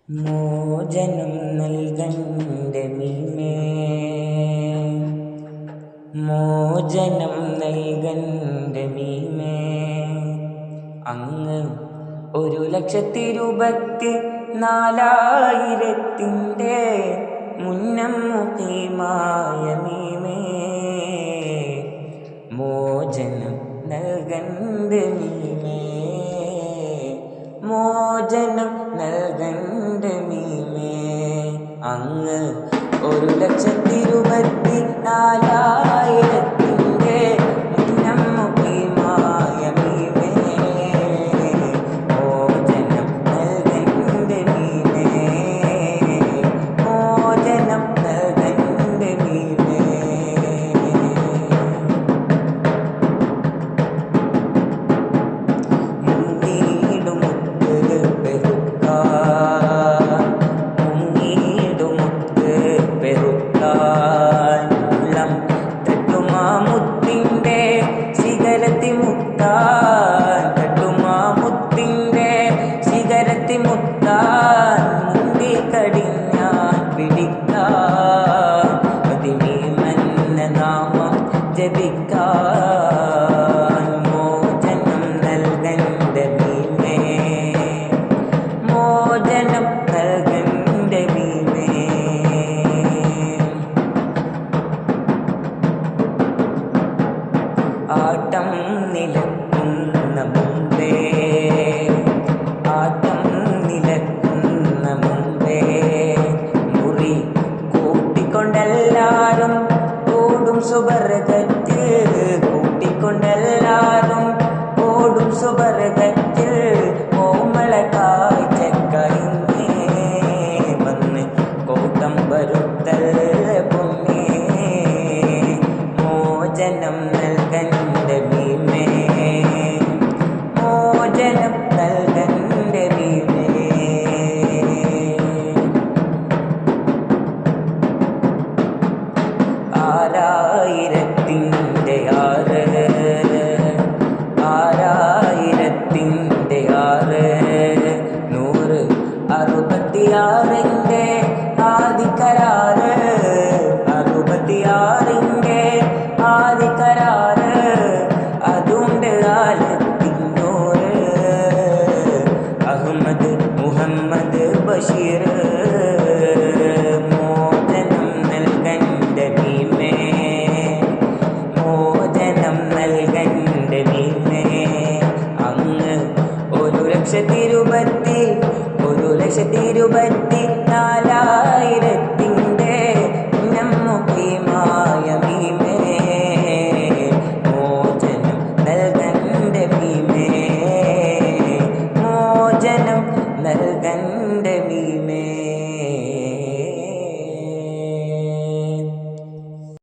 മോചനം നൽകന്റെ മീമേ, മോചനം നൽകന്റെ മീമേ. അങ്ങ് 1,24,000 മുന്നം മുഖീമായ മീമേ. മോചനം നൽകന്റെ മീമേ, മോചനം നൽകന്റെ മീമേ. അങ്ങ് 1,24,000 മുന്നം മുഖീമായ മീമേ. മോചനം നൽകന്റെ മീമേ, മോചനം നൽകന്റെ മീമേ. മോചനം നൽകന്റെ മീമേ, മോചനം നൽകന്റെ മീമേ. ആട്ടം നിലക്കുന്ന മുമ്പേ, ആട്ടം നിലക്കുന്ന മുമ്പേ മുറി കൂട്ടിക്കൊണ്ടെല്ലാരും ഓടും സുവർഗത്തിൽ, കൂട്ടിക്കൊണ്ടെല്ലാരും ഓടും സുവർഗത്തിൽ. കോമള കാഴ്ചക്കഴിഞ്ഞേ വന്ന് കോട്ടം വരുത്തൽ പൊന്നേ. മോചനം നൽകന്റെ മീമേ, മോചനം നൽകന്റെ മീമേ. ആയിരത്തിൻ്റെ 166 ആദിക്കരാറ്, 66 ആദിക്കരാറ്. അതുണ്ട് ആലത്തിന്നൂറ് അഹമ്മദ് മുഹമ്മദ് ബഷീർ. മോചനം നൽകന്റെ മീമേ, മോചനം നൽകന്റെ മീമേ. അങ്ങ് 1,24,000 മുഖീമായ മീമേ. മോചനം നൽകന്റെ മീമേ, മോചനം നൽകന്റെ മീമേ.